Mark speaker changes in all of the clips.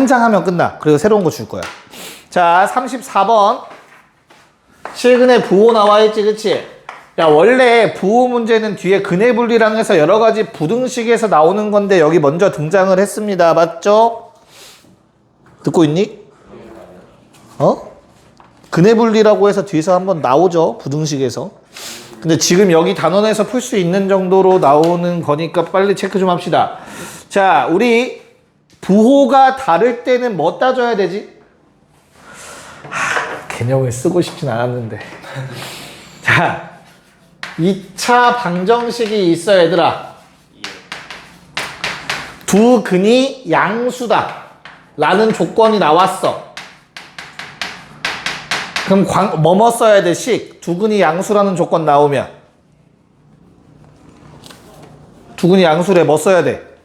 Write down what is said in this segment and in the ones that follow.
Speaker 1: 한 장 하면 끝나. 그리고 새로운 거 줄 거야. 자, 34번. 실근의 부호 나와 있지, 그치? 야, 원래 부호 문제는 뒤에 근의 분리랑 해서 여러 가지 부등식에서 나오는 건데 여기 먼저 등장을 했습니다. 맞죠? 듣고 있니? 근의 분리라고 해서 뒤에서 한번 나오죠. 부등식에서. 근데 지금 여기 단원에서 풀 수 있는 정도로 나오는 거니까 빨리 체크 좀 합시다. 자, 우리 부호가 다를 때는 뭐 따져야 되지? 개념을 쓰고 싶진 않았는데. 자, 2차 방정식이 있어, 얘들아. 두 근이 양수다 라는 조건이 나왔어. 그럼 뭐뭐 써야 돼? 식. 두 근이 양수라는 조건 나오면 두 근이 양수래. 뭐 써야 돼?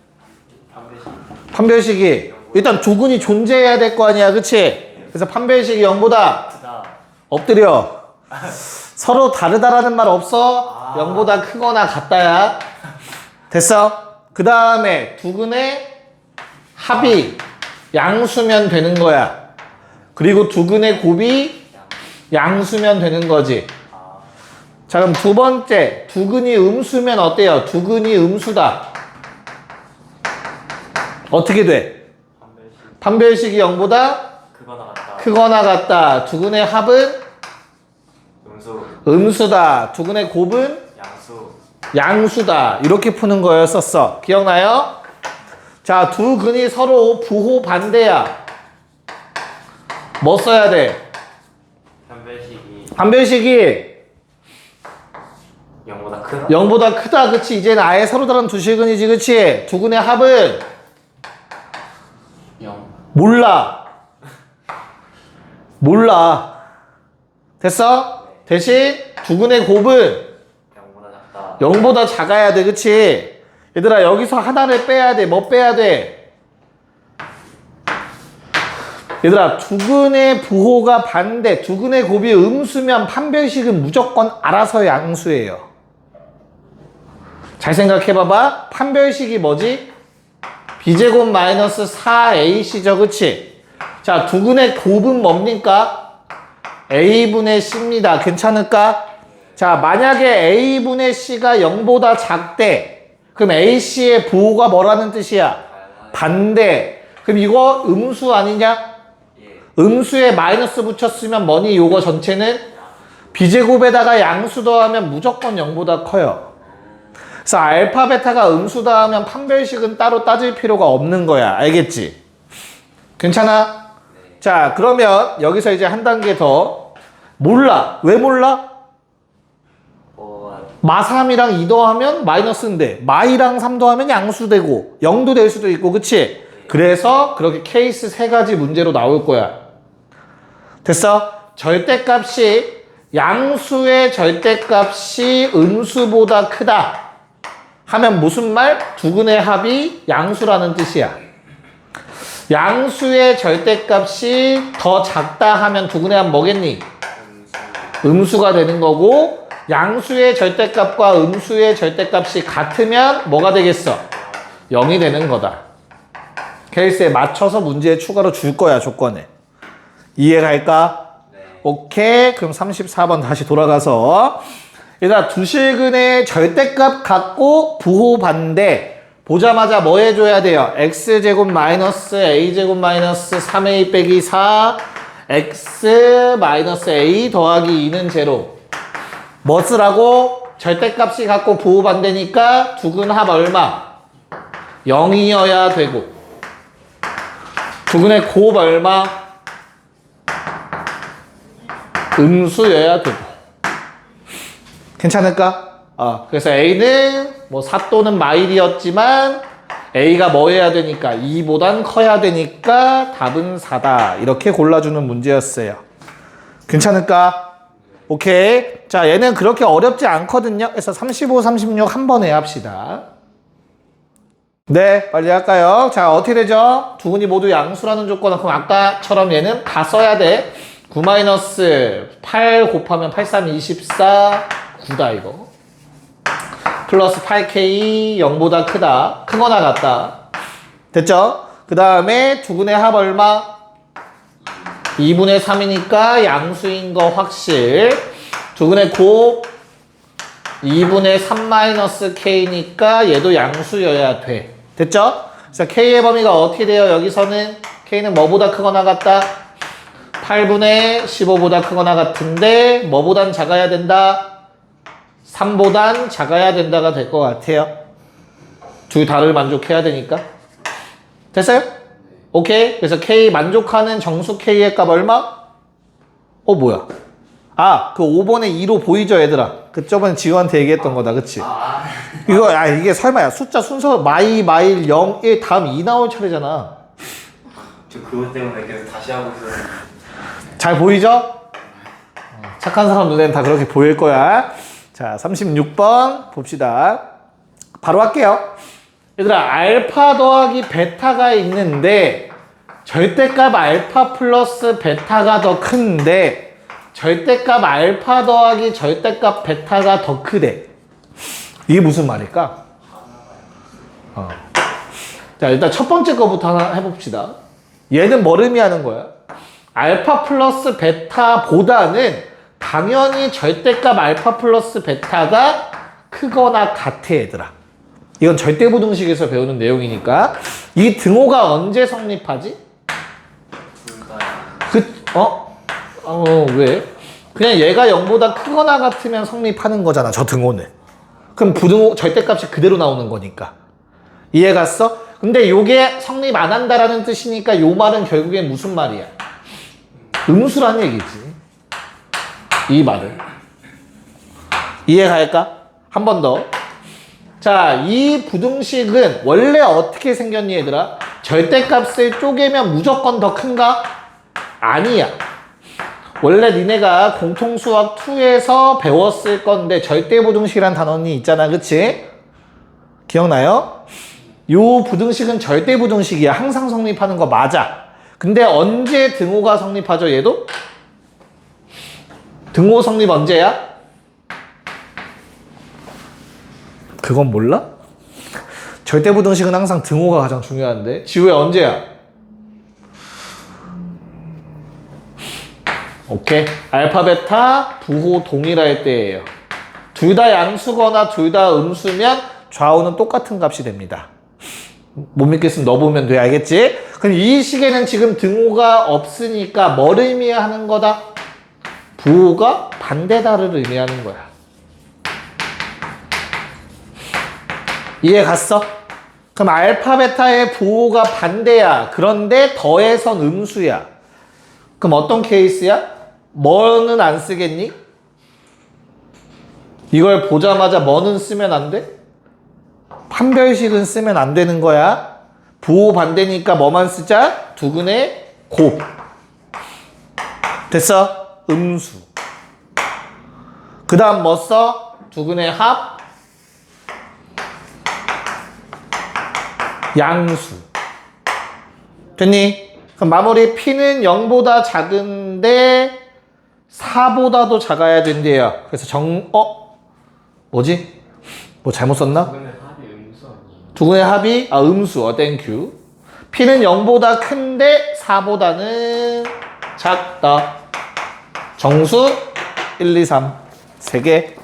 Speaker 1: 판별식이 일단 두 근이 존재해야 될 거 아니야, 그치? 그래서 판별식이 0보다 엎드려. 서로 다르다라는 말 없어? 0보다 크거나 같다야. 됐어? 그 다음에 두 근의 합이 양수면 되는 거야. 그리고 두 근의 곱이 양수면 되는 거지. 자, 그럼 두 번째, 두 근이 음수면 어때요? 두 근이 음수다. 어떻게 돼? 판별식이 0보다 크거나 같다. 두 근의 합은 음수다. 두 근의 곱은 양수다. 이렇게 푸는 거였었어. 기억나요? 자, 두 근이 서로 부호 반대야. 뭐 써야 돼? 판별식이 0보다 크다. 그치? 이제는 아예 서로 다른 두 실근이지. 그치? 두 근의 합은
Speaker 2: 0.
Speaker 1: 몰라. 됐어? 대신 두 근의 곱은 0보다 작아야 돼. 그치? 얘들아, 여기서 하나를 빼야 돼. 뭐 빼야 돼? 얘들아, 두 근의 부호가 반대, 두 근의 곱이 음수면 판별식은 무조건 알아서 양수예요. 잘 생각해봐봐. 판별식이 뭐지? b제곱 마이너스 4ac죠. 그치? 자, 두 근의 곱은 뭡니까? a분의 c입니다. 괜찮을까? 자, 만약에 a분의 c가 0보다 작대. 그럼 ac의 부호가 뭐라는 뜻이야? 반대. 그럼 이거 음수 아니냐? 음수에 마이너스 붙였으면 뭐니? 요거 전체는 b제곱에다가 양수 더하면 무조건 0보다 커요. 그래서 알파 베타가 음수 더하면 판별식은 따로 따질 필요가 없는 거야. 알겠지? 괜찮아? 자, 그러면 여기서 이제 한 단계 더. 몰라. 왜 몰라? 마3이랑 2 더하면 마이너스인데 마2랑 3 더하면 양수 되고 0도 될 수도 있고, 그치? 그래서 그렇게 케이스 3가지 문제로 나올 거야. 됐어? 절대값이 양수의 절대값이 음수보다 크다 하면 무슨 말? 두 근의 합이 양수라는 뜻이야. 양수의 절대값이 더 작다 하면 두 근의 합 뭐겠니? 음수가 되는 거고, 양수의 절대값과 음수의 절대값이 같으면 뭐가 되겠어? 0이 되는 거다. 케이스에 맞춰서 문제에 추가로 줄 거야, 조건에. 이해갈까? 네. 오케이. 그럼 34번 다시 돌아가서 일단 두 실근의 절대값 갖고 부호 반대 보자마자 뭐 해줘야 돼요? x제곱 마이너스 a제곱 마이너스 3a 빼기 4 x 마이너스 a 더하기 2는 제로. 뭐 쓰라고? 절대값이 갖고 부호 반대니까 두 근 합 얼마? 0이어야 되고, 두 근의 곱 얼마? 음수여야 되고. 괜찮을까? 그래서 a는 뭐 4 또는 마일이었지만 a가 뭐 해야 되니까 2보단 커야 되니까 답은 4다. 이렇게 골라주는 문제였어요. 괜찮을까? 오케이. 자, 얘는 그렇게 어렵지 않거든요. 그래서 35, 36 한 번에 합시다. 네, 빨리 할까요? 자, 어떻게 되죠? 두 근이 모두 양수라는 조건은, 그럼 아까처럼 얘는 다 써야 돼. 9-8 곱하면 8, 3, 24 9다 이거. 플러스 8k 0보다 크다. 크거나 같다. 됐죠? 그 다음에 두근의 합 얼마? 2분의 3이니까 양수인 거 확실. 두근의 곱 2분의 3 K니까 얘도 양수여야 돼. 됐죠? 그래서 K의 범위가 어떻게 돼요? 여기서는 K는 뭐보다 크거나 같다? 8분의 15보다 크거나 같은데 뭐보단 작아야 된다? 3보단 작아야 된다가 될 것 같아요. 둘 다를 만족해야 되니까. 됐어요? 오케이. 그래서 K 만족하는 정수 K의 값 얼마? 뭐야? 그 5번에 2로 보이죠, 얘들아? 그 저번에 지우한테 얘기했던 거다, 그치? 이게 설마야. 숫자 순서 마일, 0, 1 다음 2 나올 차례잖아.
Speaker 2: 저 그것 때문에 계속 다시 하고 있어요.
Speaker 1: 잘 보이죠? 착한 사람 눈에는 다 그렇게 보일 거야. 자, 36번 봅시다. 바로 할게요. 얘들아, 알파 더하기 베타가 있는데 절대값 알파 플러스 베타가 더 큰데 절대값 알파 더하기 절대값 베타가 더 크대. 이게 무슨 말일까? 자, 일단 첫 번째 거부터 하나 해봅시다. 얘는 뭘 의미하는 거야? 알파 플러스 베타보다는 당연히 절대값 알파 플러스 베타가 크거나 같아, 얘들아. 이건 절대부등식에서 배우는 내용이니까. 이 등호가 언제 성립하지? 왜? 그냥 얘가 0보다 크거나 같으면 성립하는 거잖아, 저 등호는. 그럼 부등호 절대값이 그대로 나오는 거니까. 이해 갔어? 근데 요게 성립 안 한다라는 뜻이니까 요 말은 결국엔 무슨 말이야? 음수란 얘기지. 이 말은. 이해 갈까? 한 번 더. 자, 이 부등식은 원래 어떻게 생겼니, 얘들아? 절대값을 쪼개면 무조건 더 큰가? 아니야. 원래 니네가 공통수학 2에서 배웠을 건데 절대부등식이란 단원이 있잖아, 그치? 기억나요? 요 부등식은 절대부등식이야. 항상 성립하는 거 맞아. 근데 언제 등호가 성립하죠, 얘도? 등호 성립 언제야? 그건 몰라? 절대부등식은 항상 등호가 가장 중요한데. 지우야, 언제야? 오케이. 알파, 베타, 부호 동일할 때예요. 둘 다 양수거나 둘 다 음수면 좌우는 똑같은 값이 됩니다. 못 믿겠으면 넣어보면 돼. 알겠지? 그럼 이 식에는 지금 등호가 없으니까 뭘 의미하는 거다? 부호가 반대다를 의미하는 거야. 이해 갔어? 그럼 알파, 베타의 부호가 반대야. 그런데 더해선 음수야. 그럼 어떤 케이스야? 뭐는 안 쓰겠니? 이걸 보자마자 뭐는 쓰면 안 돼? 판별식은 쓰면 안 되는 거야. 부호 반대니까 뭐만 쓰자? 두근의 곱. 됐어? 음수. 그 다음 뭐 써? 두근의 합. 양수. 됐니? 그럼 마무리. P는 0보다 작은데 4보다도 작아야 된대요. 그래서 뭐지? 뭐 잘못 썼나? 두근의 합이 음수. 땡큐. P는 0보다 큰데 4보다는 작다. 정수 1, 2, 3 3개.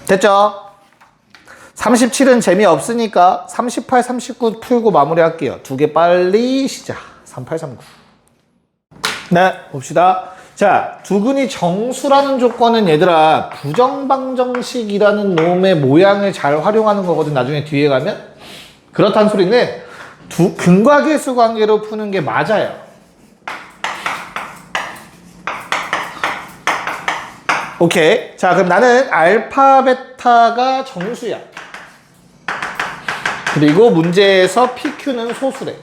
Speaker 1: 됐죠? 37은 재미없으니까 38, 39 풀고 마무리할게요. 두 개 빨리 시작. 38, 39. 네, 봅시다. 자, 두근이 정수라는 조건은 얘들아 부정방정식이라는 놈의 모양을 잘 활용하는 거거든. 나중에 뒤에 가면. 그렇다는 소리는 근과계수 관계로 푸는 게 맞아요. 오케이. 자, 그럼 나는 알파, 베타가 정수야. 그리고 문제에서 PQ는 소수래.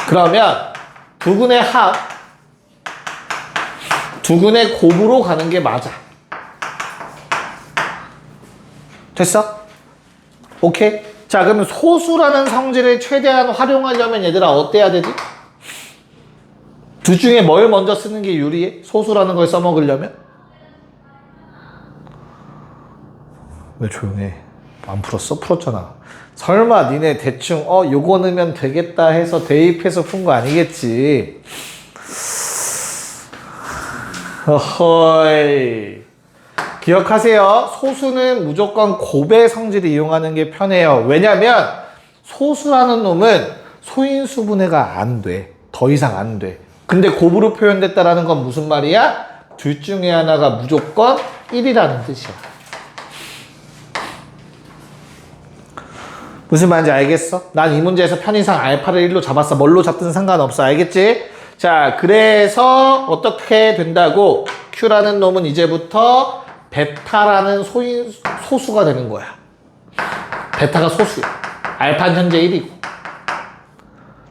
Speaker 1: 그러면 두근의 합, 두근의 곱으로 가는 게 맞아. 됐어? 오케이. 자, 그러면 소수라는 성질을 최대한 활용하려면 얘들아 어때야 되지? 둘 중에 뭘 먼저 쓰는 게 유리해? 소수라는 걸 써먹으려면? 왜 조용해? 안 풀었어? 풀었잖아. 설마 니네 대충 요거 넣으면 되겠다 해서 대입해서 푼 거 아니겠지? 어허이. 기억하세요. 소수는 무조건 곱의 성질을 이용하는 게 편해요. 왜냐면 소수라는 놈은 소인수 분해가 안 돼. 더 이상 안 돼. 근데 곱으로 표현됐다라는 건 무슨 말이야? 둘 중에 하나가 무조건 1이라는 뜻이야. 무슨 말인지 알겠어? 난 이 문제에서 편의상 알파를 1로 잡았어. 뭘로 잡든 상관없어. 알겠지? 자, 그래서 어떻게 된다고? Q라는 놈은 이제부터 베타라는 소수가 되는 거야. 베타가 소수야. 알파는 현재 1이고.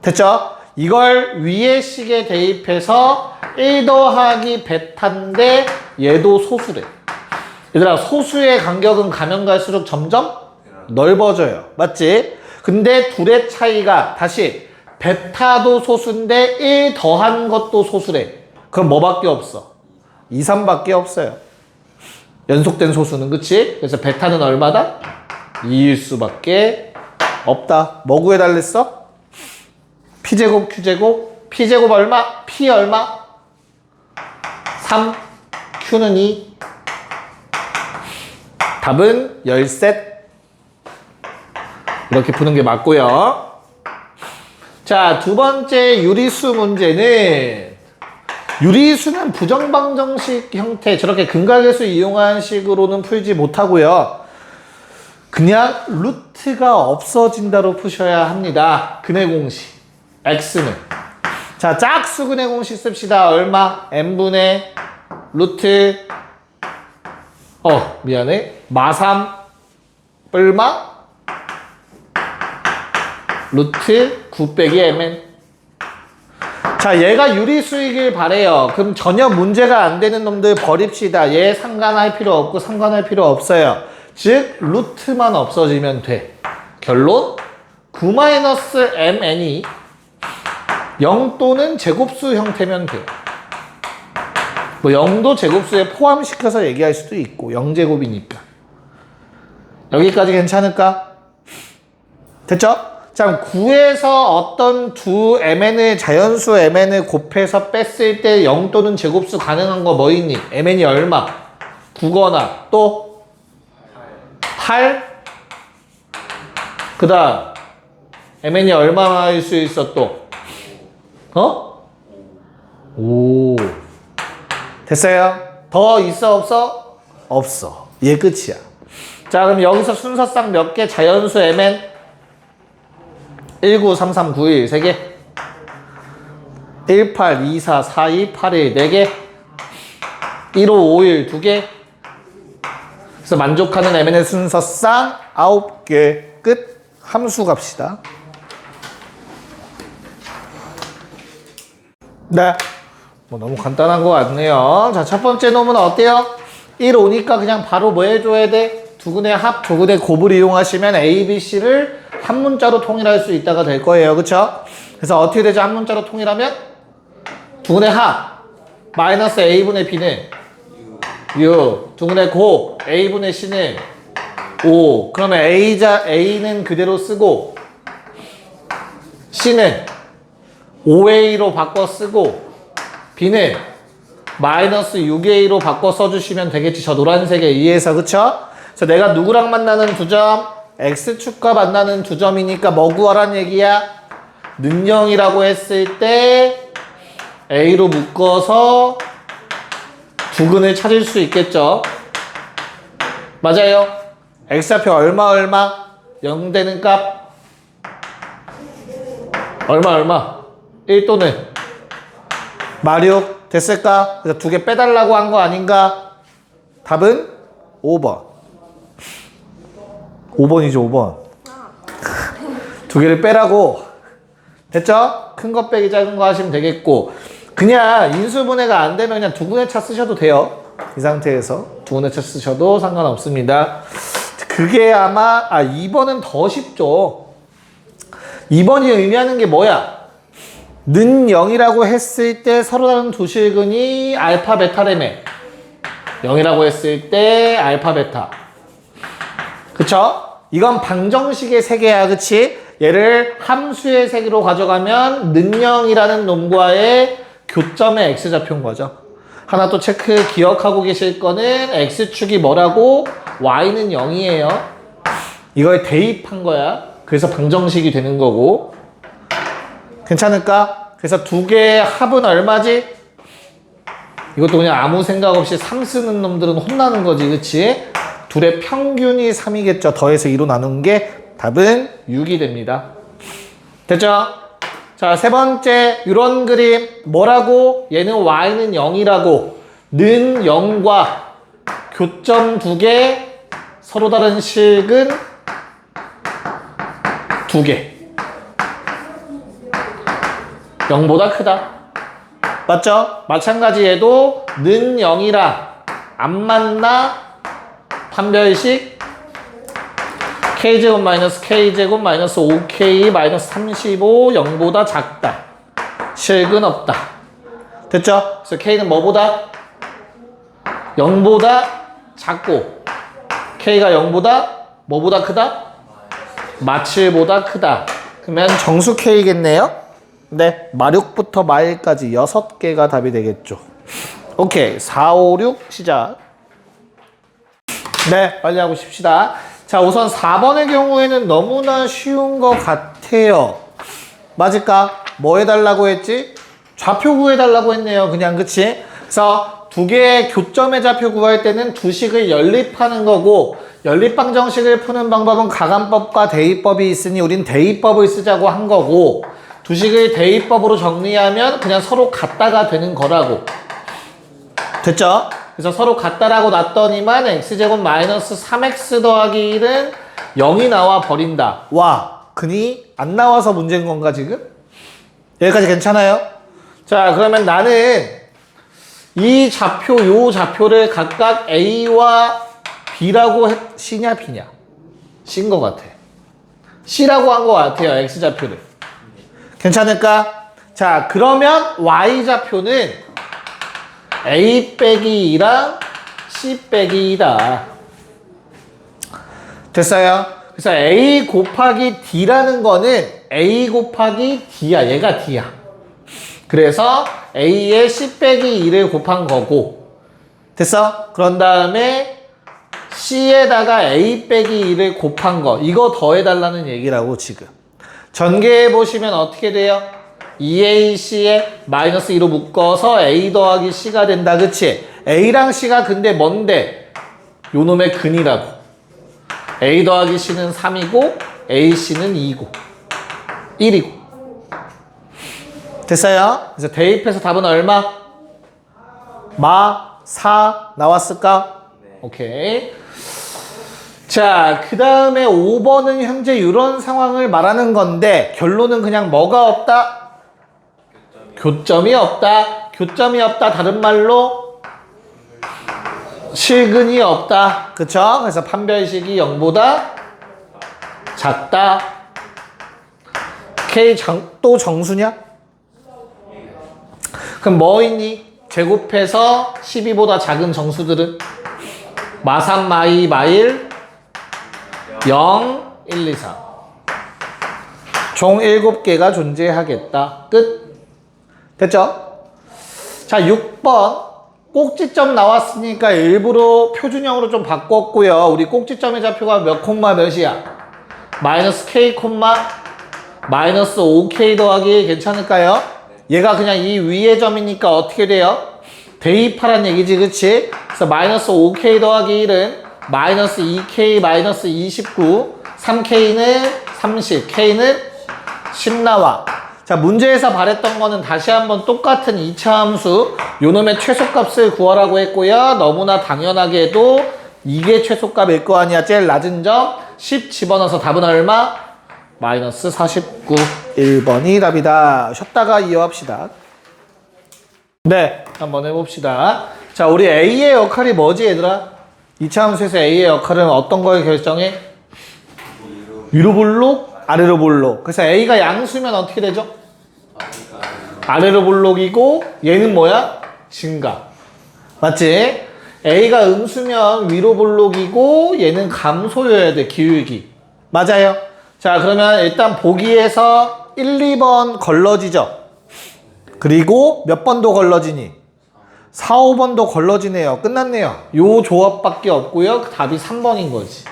Speaker 1: 됐죠? 이걸 위의 식에 대입해서 1 더하기 베타인데 얘도 소수래. 얘들아, 소수의 간격은 가면 갈수록 점점 넓어져요. 맞지? 근데 둘의 차이가 다시 베타도 소수인데 1 더한 것도 소수래. 그럼 뭐밖에 없어? 2, 3밖에 없어요. 연속된 소수는. 그치? 그래서 베타는 얼마다? 2일 수밖에 없다. 뭐 구해달랬어? P제곱, Q제곱. P제곱 얼마? P 얼마? 3. Q는 2. 답은 13. 이렇게 푸는 게 맞고요. 자, 두 번째 유리수 문제는 유리수는 부정방정식 형태, 저렇게 근각계수 이용한 식으로는 풀지 못하고요. 그냥 루트가 없어진다로 푸셔야 합니다. 근의 공식 x는. 자, 짝수 근의 공식 씁시다. 얼마? n분의 루트 미안해. 마삼 뿔마 루트 9 빼기 mn. 자, 얘가 유리수이길 바래요. 그럼 전혀 문제가 안 되는 놈들 버립시다. 얘 상관할 필요 없고 상관할 필요 없어요. 즉 루트만 없어지면 돼. 결론 9-mn이 0 또는 제곱수 형태면 돼. 뭐 0도 제곱수에 포함시켜서 얘기할 수도 있고 0제곱이니까. 여기까지 괜찮을까? 됐죠? 자, 9에서 어떤 두 mn을 자연수 mn을 곱해서 뺐을 때 0 또는 제곱수 가능한 거 뭐 있니? mn이 얼마? 9거나 또 8. 그 다음 mn이 얼마일 수 있어 또? 5. 됐어요? 더 있어 없어? 없어. 얘 끝이야. 자, 그럼 여기서 순서상 몇 개 자연수 mn? 19, 33, 91 3개, 18, 24, 42, 81 4개, 15, 51 2개. 그래서 만족하는 mn의 순서상 9개. 끝. 함수 갑시다. 네, 뭐 너무 간단한 것 같네요. 자, 첫 번째 놈은 어때요? 1 오니까 그냥 바로 뭐 해줘야 돼? 두근의 합, 두근의 곱을 이용하시면 A, B, C를 한 문자로 통일할 수 있다가 될 거예요. 그쵸? 그래서 어떻게 되죠? 한 문자로 통일하면? 두근의 합 마이너스 A분의 B는 6. 두근의 곱 A분의 C는 5. 그러면 A는 그대로 쓰고 C는 5A로 바꿔 쓰고 B는 마이너스 6A로 바꿔 써주시면 되겠지. 저 노란색에 의해서. 그쵸? 그래서 내가 누구랑 만나는 두 점? X축과 만나는 두 점이니까 뭐 구하란 얘기야? 능형이라고 했을 때 A로 묶어서 두근을 찾을 수 있겠죠? 맞아요? X좌표 얼마? 0 되는 값 얼마? 1 또는 마륙 됐을까? 그래서 두 개 빼달라고 한 거 아닌가? 답은 5번. 5번이죠, 5번. 두 개를 빼라고. 됐죠? 큰 거 빼기 작은 거 하시면 되겠고. 그냥 인수분해가 안 되면 그냥 두근의 차 쓰셔도 돼요. 이 상태에서 두근의 차 쓰셔도 상관없습니다. 그게 아마 2번은 더 쉽죠. 2번이 의미하는 게 뭐야? 는 0이라고 했을 때 서로 다른 두 실근이 알파 베타래매. 0이라고 했을 때 알파 베타. 그쵸? 이건 방정식의 세계야, 그치? 얘를 함수의 세계로 가져가면 는영이라는 놈과의 교점의 x좌표인 거죠. 하나 또 체크 기억하고 계실 거는 x축이 뭐라고? y는 0이에요. 이걸 대입한 거야. 그래서 방정식이 되는 거고. 괜찮을까? 그래서 두 개의 합은 얼마지? 이것도 그냥 아무 생각 없이 3 쓰는 놈들은 혼나는 거지, 그치? 둘의 평균이 3이겠죠. 더해서 2로 나눈 게 답은 6이 됩니다. 됐죠? 자, 세 번째 이런 그림 뭐라고? 얘는 y는 0이라고. 는 0과 교점 두 개, 서로 다른 식은 두 개. 0보다 크다. 맞죠? 마찬가지 얘도 는 0이라 안 만나 판별식 k제곱 마이너스 k제곱 마이너스 5k 마이너스 35 0보다 작다. 식은 없다. 됐죠? 그래서 k는 뭐보다? 0보다 작고 k가 0보다 뭐보다 크다? 마7보다 크다. 그러면 정수 k겠네요? 네, 마6부터 마1까지 6개가 답이 되겠죠. 오케이, 4, 5, 6 시작. 네, 빨리 하고 싶시다. 자, 우선 4번의 경우에는 너무나 쉬운 것 같아요. 맞을까? 뭐 해달라고 했지? 좌표 구해달라고 했네요. 그냥, 그치? 그래서 두 개의 교점의 좌표 구할 때는 두 식을 연립하는 거고, 연립방정식을 푸는 방법은 가감법과 대입법이 있으니 우린 대입법을 쓰자고 한 거고, 두 식을 대입법으로 정리하면 그냥 서로 같다가 되는 거라고. 됐죠? 그래서 서로 같다라고 놨더니만 x제곱 마이너스 3x 더하기 1은 0이 나와 버린다. 와, 근이 안 나와서 문제인 건가 지금? 여기까지 괜찮아요? 자, 그러면 나는 이 좌표, 요 좌표를 각각 a와 b라고 C냐 b냐? C인 것 같아. C라고 한 것 같아요, x좌표를. 괜찮을까? 자, 그러면 y좌표는 a 빼기 2랑 c 빼기 2다. 됐어요? 그래서 a 곱하기 d라는 거는 a 곱하기 d야. 얘가 d야. 그래서 a에 c 빼기 2를 곱한 거고. 됐어? 그런 다음에 c에다가 a 빼기 2를 곱한 거. 이거 더해달라는 얘기라고 지금. 전개해 보시면 어떻게 돼요? 2ac에 마이너스 2로 묶어서 a 더하기 c가 된다. 그치? a랑 c가 근데 뭔데? 요 놈의 근이라고. a 더하기 c는 3이고 ac는 2고 1이고. 됐어요? 그래서 대입해서 답은 얼마? 마 4 나왔을까?
Speaker 2: 네.
Speaker 1: 오케이. 자, 그 다음에 5번은 현재 이런 상황을 말하는 건데 결론은 그냥 뭐가 없다? 교점이 없다. 교점이 없다. 다른 말로 실근이 없다. 그쵸? 그래서 판별식이 0보다 작다. K 또 정수냐? 그럼 뭐 있니? 제곱해서 12보다 작은 정수들은 마3, 마2, 마1 0, 1, 2, 3. 총 7개가 존재하겠다. 끝. 됐죠? 자, 6번. 꼭지점 나왔으니까 일부러 표준형으로 좀 바꿨고요. 우리 꼭지점의 좌표가 몇 콤마 몇이야? 마이너스 k 콤마 마이너스 5k 더하기 괜찮을까요? 얘가 그냥 이 위의 점이니까 어떻게 돼요? 대입하란 얘기지, 그치? 그래서 마이너스 5k 더하기 1은 마이너스 2k 마이너스 29 3k는 30 k는 10 나와. 자, 문제에서 말했던 거는 다시 한번 똑같은 2차 함수 요놈의 최소값을 구하라고 했고요. 너무나 당연하게도 이게 최소값일 거 아니야. 제일 낮은 점 10 집어넣어서 답은 얼마? 마이너스 49. 1번이 답이다. 쉬었다가 이어합시다. 네, 한번 해봅시다. 자, 우리 A의 역할이 뭐지, 얘들아? 2차 함수에서 A의 역할은 어떤 걸 결정해? 위로 볼록, 아래로 볼록. 그래서 A가 양수면 어떻게 되죠? 아래로 볼록이고 얘는 뭐야? 증가. 맞지? A가 음수면 위로 볼록이고 얘는 감소여야 돼, 기울기. 맞아요. 자, 그러면 일단 보기에서 1, 2번 걸러지죠. 그리고 몇 번도 걸러지니? 4, 5번도 걸러지네요. 끝났네요. 요 조합밖에 없고요. 답이 3번인 거지.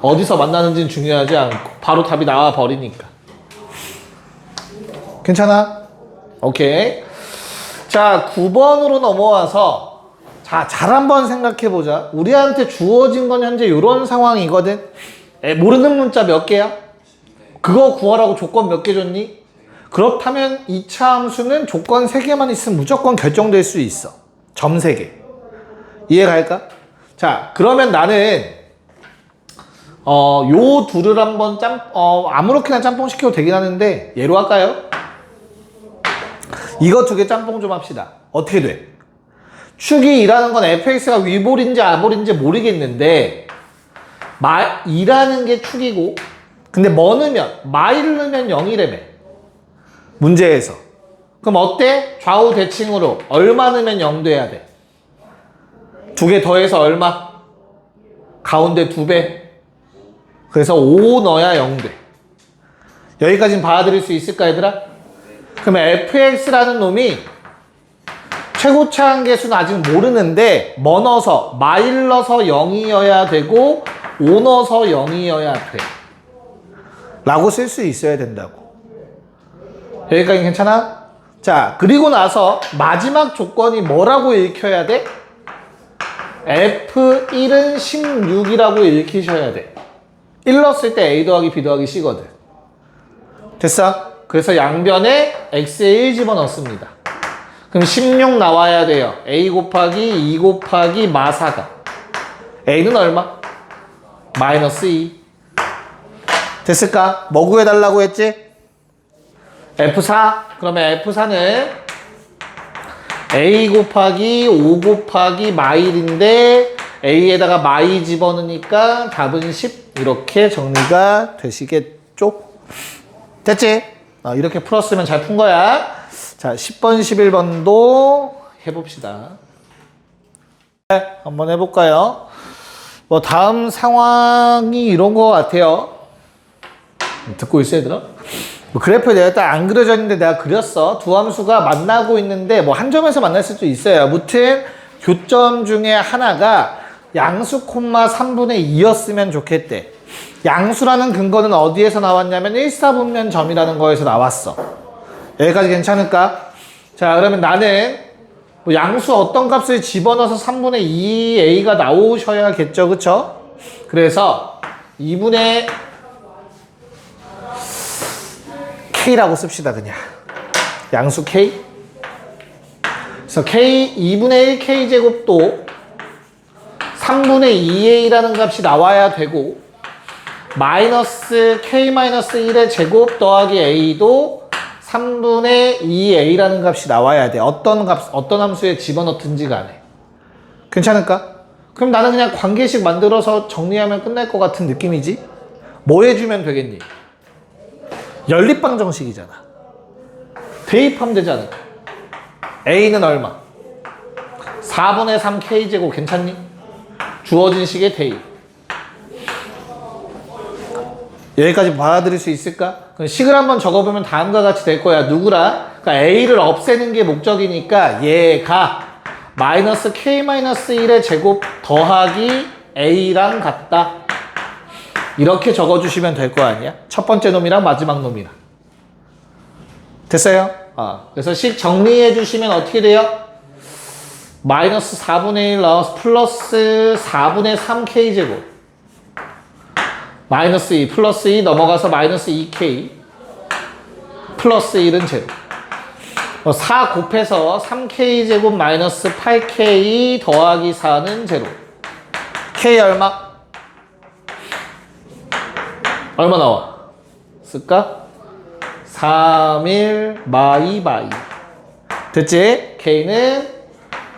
Speaker 1: 어디서 만나는지는 중요하지 않고 바로 답이 나와 버리니까. 괜찮아? 오케이. 자, 9번으로 넘어와서 잘 한번 생각해 보자. 우리한테 주어진 건 현재 이런 상황이거든. 모르는 문자 몇 개야? 그거 구하라고 조건 몇 개 줬니? 그렇다면 2차 함수는 조건 3개만 있으면 무조건 결정될 수 있어. 점 3개. 이해갈까? 자, 그러면 나는 요 둘을 한번 아무렇게나 짬뽕 시켜도 되긴 하는데 얘로 할까요? 이거 2개 짬뽕 좀 합시다. 어떻게 돼? 축이 2라는 건 fx가 위볼인지 아볼인지 모르겠는데 2라는 게 축이고 근데 뭐 넣으면 마이를 넣으면 0이래매 문제에서. 그럼 어때? 좌우 대칭으로 얼마 넣으면 0 돼야 돼? 2개 더해서 얼마? 가운데 2배. 그래서 5 넣어야 0 돼. 여기까지는 받아들일 수 있을까 얘들아? 그러면 fx라는 놈이 최고차 한계수는 아직 모르는데 뭐 넣어서? 마일 넣어서 0이어야 되고 5 넣어서 0이어야 돼 라고 쓸 수 있어야 된다고. 여기까지 괜찮아? 자, 그리고 나서 마지막 조건이 뭐라고 읽혀야 돼? F1은 16이라고 읽히셔야 돼. 1 넣었을 때 A 더하기 B 더하기 C거든. 됐어? 그래서 양변에 X에 1 집어넣습니다. 그럼 16 나와야 돼요. A 곱하기 2 곱하기 마사가. A는 얼마? 마이너스 2. 됐을까? 뭐 구해달라고 했지? F4. 그러면 F4는 A 곱하기 5 곱하기 마일인데 A에다가 마이 집어넣으니까 답은 10. 이렇게 정리가 되시겠죠? 됐지? 이렇게 풀었으면 잘 푼 거야. 자, 10번, 11번도 해봅시다. 네, 한번 해볼까요? 뭐 다음 상황이 이런 거 같아요. 듣고 있어 얘들아? 뭐 그래프에 내가 딱 안 그려져 있는데 내가 그렸어. 두 함수가 만나고 있는데 뭐 한 점에서 만날 수도 있어요. 무튼 교점 중에 하나가 양수 콤마 3분의 2였으면 좋겠대. 양수라는 근거는 어디에서 나왔냐면 1사분면 점이라는 거에서 나왔어. 여기까지 괜찮을까? 자, 그러면 나는 뭐 양수 어떤 값을 집어넣어서 3분의 2a가 나오셔야겠죠, 그쵸? 그래서 2분의 k라고 씁시다 그냥. 양수 k. 그래서 k 2분의 1k 제곱도 3분의 2a라는 값이 나와야 되고 마이너스 k-1의 제곱 더하기 a도 3분의 2a라는 값이 나와야 돼. 어떤 함수에 집어넣든지 간에. 괜찮을까? 그럼 나는 그냥 관계식 만들어서 정리하면 끝날 것 같은 느낌이지? 뭐 해주면 되겠니? 연립방정식이잖아. 대입하면 되지 않을까? a는 얼마? 4분의 3k제곱 괜찮니? 주어진 식의 대입. 여기까지 받아들일 수 있을까? 그럼 식을 한번 적어보면 다음과 같이 될 거야. 누구라? 그러니까 a를 없애는 게 목적이니까 얘가 마이너스 k-1의 제곱 더하기 a랑 같다. 이렇게 적어주시면 될 거 아니야? 첫 번째 놈이랑 마지막 놈이랑. 됐어요? 그래서 식 정리해 주시면 어떻게 돼요? 마이너스 4분의 1 나와서 플러스 4분의 3k 제곱. 마이너스 2 플러스 2 넘어가서 마이너스 2k 플러스 1은 제로. 4 곱해서 3k 제곱 마이너스 8k 더하기 4는 제로. k 얼마? 얼마 나와? 쓸까? 3, 1, 마이. 됐지? k는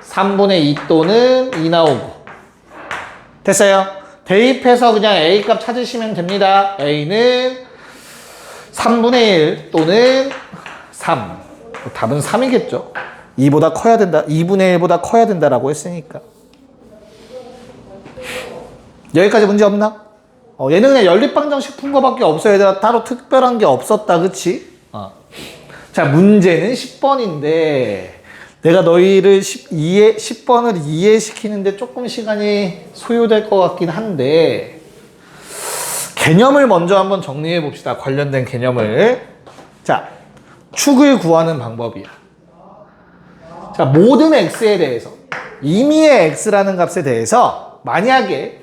Speaker 1: 3분의 2 또는 2 나오고. 됐어요? 대입해서 그냥 a 값 찾으시면 됩니다. a는 3분의 1 또는 3. 답은 3이겠죠. 2보다 커야 된다. 2분의 1보다 커야 된다라고 했으니까. 여기까지 문제 없나? 얘는 그냥 연립방정식 푼 거밖에 없어. 얘들아 따로 특별한 게 없었다. 그치? 자, 문제는 10번인데 내가 너희를 10번을 이해시키는데 조금 시간이 소요될 것 같긴 한데 개념을 먼저 한번 정리해 봅시다. 관련된 개념을. 자, 축을 구하는 방법이야. 자, 모든 x에 대해서 임의의 x라는 값에 대해서 만약에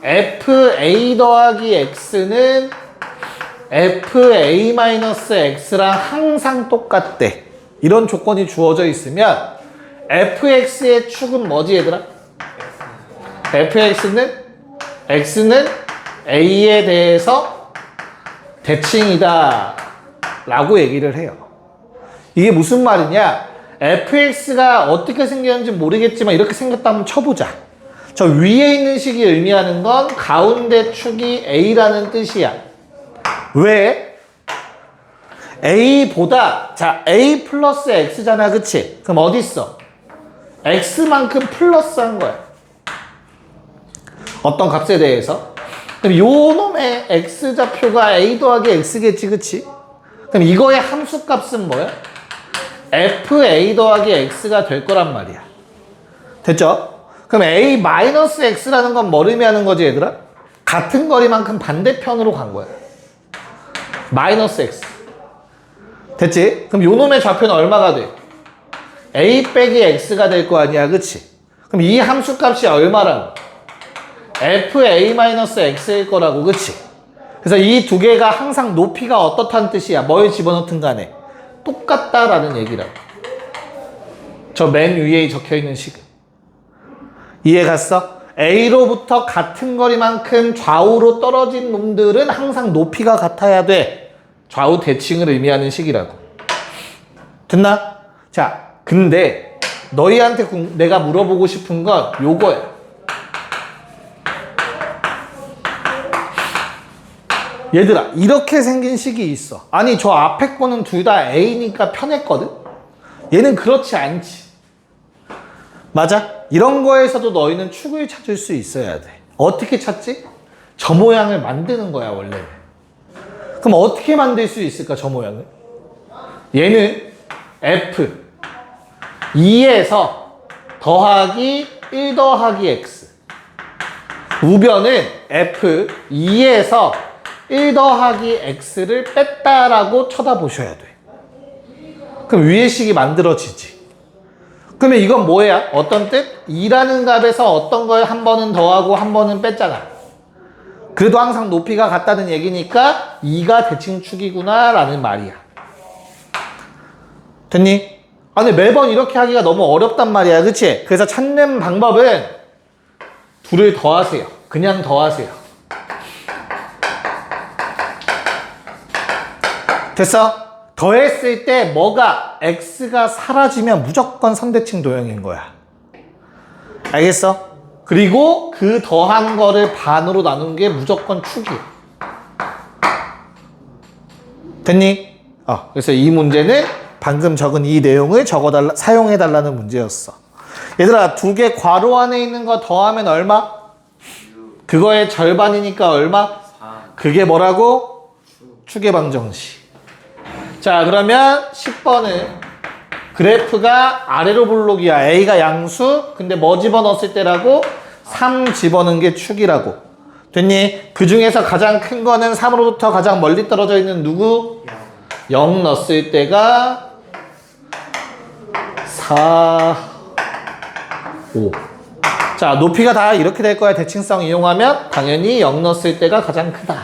Speaker 1: fa 더하기 x는 fa-x랑 항상 똑같대. 이런 조건이 주어져 있으면 fx의 축은 뭐지 얘들아? fx는 x는 a에 대해서 대칭이다 라고 얘기를 해요. 이게 무슨 말이냐? fx가 어떻게 생겼는지 모르겠지만 이렇게 생겼다 한번 쳐보자. 저 위에 있는 식이 의미하는 건 가운데 축이 a라는 뜻이야. 왜? a보다 자 a 플러스 x잖아. 그치? 그럼 어디 있어? x만큼 플러스한 거야. 어떤 값에 대해서? 그럼 요 놈의 x좌표가 a 더하기 x겠지. 그치? 그럼 이거의 함수값은 뭐야? fa 더하기 x가 될 거란 말이야. 됐죠? 그럼 a 마이너스 x라는 건 뭘 의미하는 거지 얘들아? 같은 거리만큼 반대편으로 간 거야. 마이너스 x. 됐지? 그럼 요 놈의 좌표는 얼마가 돼? a 빼기 x가 될 거 아니야. 그치? 그럼 이 함수값이 얼마라고? fa-x일 거라고. 그치? 그래서 이 두 개가 항상 높이가 어떻다는 뜻이야. 뭘 집어넣든 간에 똑같다라는 얘기라고. 저 맨 위에 적혀있는 식은. 이해 갔어? A로부터 같은 거리만큼 좌우로 떨어진 놈들은 항상 높이가 같아야 돼. 좌우 대칭을 의미하는 식이라고. 됐나? 자, 근데 너희한테 내가 물어보고 싶은 건 요거야. 얘들아, 이렇게 생긴 식이 있어. 아니, 저 앞에 거는 둘 다 A니까 편했거든? 얘는 그렇지 않지. 맞아? 이런 거에서도 너희는 축을 찾을 수 있어야 돼. 어떻게 찾지? 저 모양을 만드는 거야, 원래는. 그럼 어떻게 만들 수 있을까, 저 모양을? 얘는 F 2에서 더하기 1 더하기 X. 우변은 F 2에서 1 더하기 X를 뺐다라고 쳐다보셔야 돼. 그럼 위의 식이 만들어지지. 그러면 이건 뭐야? 어떤 뜻? 2라는 값에서 어떤 걸 한 번은 더하고 한 번은 뺐잖아. 그래도 항상 높이가 같다는 얘기니까 2가 대칭축이구나 라는 말이야. 됐니? 아니 매번 이렇게 하기가 너무 어렵단 말이야. 그치? 그래서 찾는 방법은 둘을 더하세요. 그냥 더하세요. 됐어? 더했을 때 뭐가 x가 사라지면 무조건 선대칭 도형인 거야. 알겠어? 그리고 그 더한 거를 반으로 나눈 게 무조건 축이야. 됐니? 그래서 이 문제는 방금 적은 이 내용을 사용해달라는 문제였어. 얘들아, 두 개 괄호 안에 있는 거 더하면 얼마? 그거의 절반이니까 얼마? 그게 뭐라고? 축의 방정식. 자, 그러면 10번은 그래프가 아래로 볼록이야. A가 양수. 근데 뭐 집어넣었을 때라고? 3 집어넣은 게 축이라고. 됐니? 그 중에서 가장 큰 거는 3으로부터 가장 멀리 떨어져 있는 누구? 0 넣었을 때가 4, 5. 자, 높이가 다 이렇게 될 거야. 대칭성 이용하면 당연히 0 넣었을 때가 가장 크다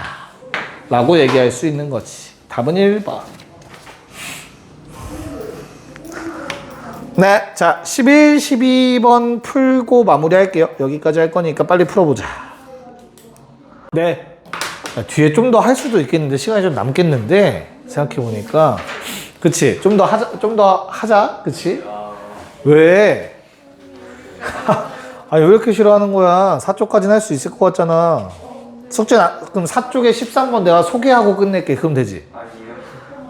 Speaker 1: 라고 얘기할 수 있는 거지. 답은 1번. 네, 자 11, 12번 풀고 마무리할게요. 여기까지 할 거니까 빨리 풀어보자. 네, 뒤에 좀 더 할 수도 있겠는데 시간이 좀 남겠는데 생각해보니까 그치? 좀 더 하자. 그치? 왜? 아니 왜 이렇게 싫어하는 거야? 4쪽까지는 할 수 있을 것 같잖아. 숙제 그럼 4쪽에 13번 내가 소개하고 끝낼게. 그럼 되지?
Speaker 2: 아니요.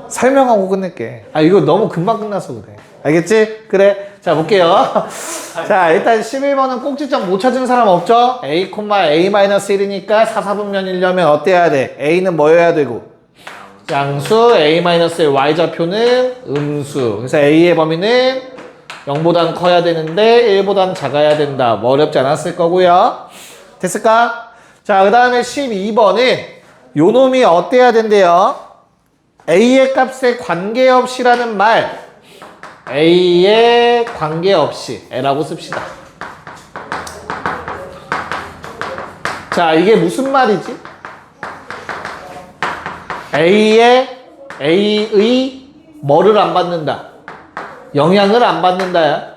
Speaker 1: 설명하고 끝낼게. 아, 이거 너무 금방 끝나서 그래. 알겠지? 그래. 자, 볼게요. 자, 일단 11번은 꼭지점 못 찾은 사람 없죠? a, a-1이니까 4사분면이려면 어때야 돼? a는 뭐여야 되고? 양수, a-1, y좌표는 음수. 그래서 a의 범위는 0보단 커야 되는데 1보단 작아야 된다. 뭐 어렵지 않았을 거고요. 됐을까? 자, 그 다음에 12번은 요 놈이 어때야 된대요? a의 값에 관계없이라는 말. a에 관계없이 L라고 씁시다. 자, 이게 무슨 말이지? A의 뭐를 안 받는다? 영향을 안 받는다야.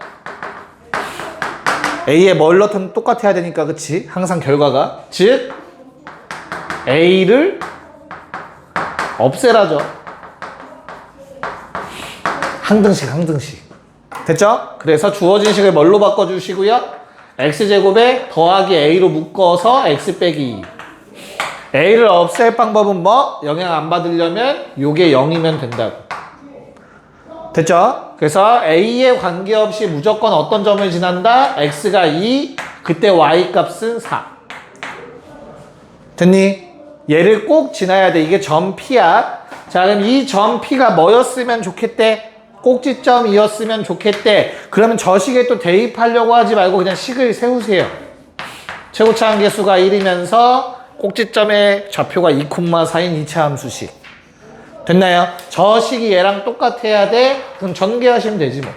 Speaker 1: A에 뭘 넣든 똑같아야 되니까, 그치? 항상 결과가. 즉, A를 없애라죠. 항등식. 됐죠? 그래서 주어진 식을 뭘로 바꿔주시고요? x제곱에 더하기 a로 묶어서 x 빼기 2. a를 없앨 방법은 뭐? 영향 안 받으려면 요게 0이면 된다고. 됐죠? 그래서 a에 관계없이 무조건 어떤 점을 지난다? x가 2, 그때 y 값은 4. 됐니? 얘를 꼭 지나야 돼. 이게 점 P야. 자, 그럼 이 점 P가 뭐였으면 좋겠대? 꼭지점이었으면 좋겠대. 그러면 저 식에 또 대입하려고 하지 말고 그냥 식을 세우세요. 최고차 한계수가 1이면서 꼭지점의 좌표가 2,4인 2차 함수식. 됐나요? 저 식이 얘랑 똑같아야 돼. 그럼 전개하시면 되지 뭐.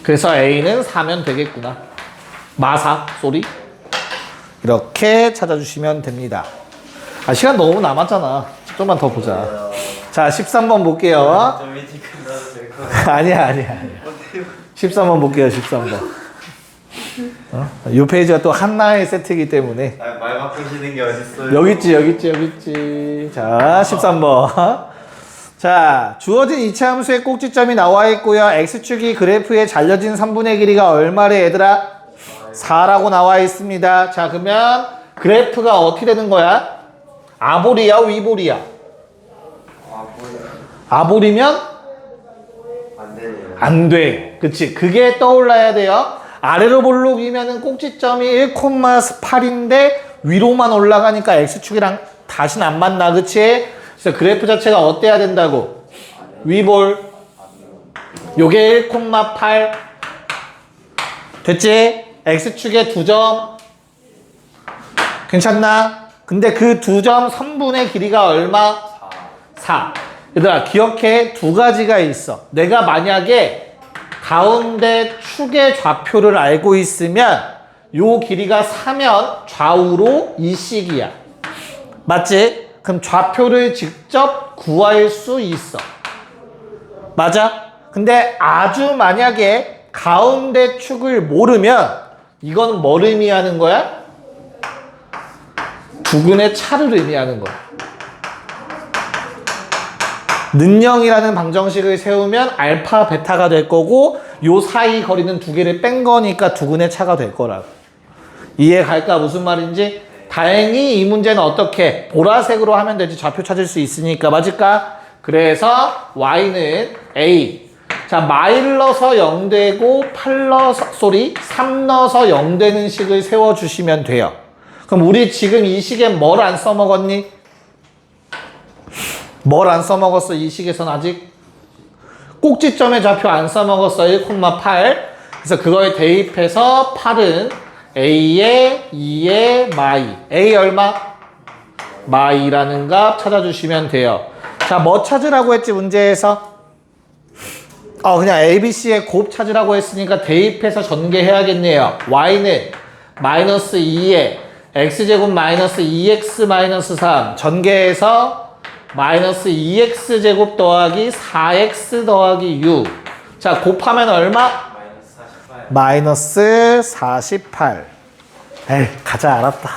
Speaker 1: 그래서 A는 4면 되겠구나. 마사 소리. 이렇게 찾아주시면 됩니다. 아, 시간 너무 남았잖아. 좀만 더 보자. 자, 13번 볼게요.
Speaker 2: 좀 일찍 끝나도 될 것 같아요.
Speaker 1: 아니야. 13번 볼게요, 13번. 이 페이지가 또 한나의 세트이기 때문에.
Speaker 2: 말 바꾸시는 게 어딨어요?
Speaker 1: 여기 있지. 자, 13번. 자, 주어진 이차 함수의 꼭지점이 나와 있고요. x축이 그래프에 잘려진 3분의 길이가 얼마래, 얘들아? 4라고 나와 있습니다. 자, 그러면 그래프가 어떻게 되는 거야? 아볼이야, 위볼이야? 아볼이면
Speaker 2: 안 되네요.
Speaker 1: 안 돼. 그치? 그게 떠올라야 돼요. 아래로 볼록이면은 꼭지점이 1,8인데 위로만 올라가니까 x축이랑 다시는 안 만나. 그치? 그래서 그래프 자체가 어때야 된다고? 위볼. 요게 1,8. 됐지? x축에 2점. 괜찮나? 근데 그 2점 선분의 길이가 얼마? 4. 얘들아, 기억해. 두 가지가 있어. 내가 만약에 가운데 축의 좌표를 알고 있으면 요 길이가 4면 좌우로 이 식이야. 맞지? 그럼 좌표를 직접 구할 수 있어. 맞아? 근데 아주 만약에 가운데 축을 모르면 이건 뭘 의미하는 거야? 두근의 차를 의미하는 거야. 는영이라는 방정식을 세우면 알파, 베타가 될 거고 요 사이 거리는 두 개를 뺀 거니까 두근의 차가 될 거라고. 이해 갈까? 무슨 말인지? 다행히 이 문제는 어떻게? 보라색으로 하면 되지. 좌표 찾을 수 있으니까. 맞을까? 그래서 y는 a. 자, 마일 넣어서 0 되고 3 넣어서 0 되는 식을 세워주시면 돼요. 그럼 우리 지금 이 식에 뭘 안 써먹었니? 뭘 안 써먹었어? 이 식에선 아직? 꼭지점의 좌표 안 써먹었어. 1,8. 그래서 그거에 대입해서 8은 A에 2에 마이. A 얼마? 마이라는 값 찾아주시면 돼요. 자, 뭐 찾으라고 했지 문제에서? 그냥 ABC의 곱 찾으라고 했으니까 대입해서 전개해야겠네요. Y는 마이너스 2에 X제곱 마이너스 2X 마이너스 3 전개해서 마이너스 2x제곱 더하기 4x 더하기 6. 자, 곱하면 얼마?
Speaker 2: 마이너스 48.
Speaker 1: 마이너스 48. 에이, 가자, 알았다.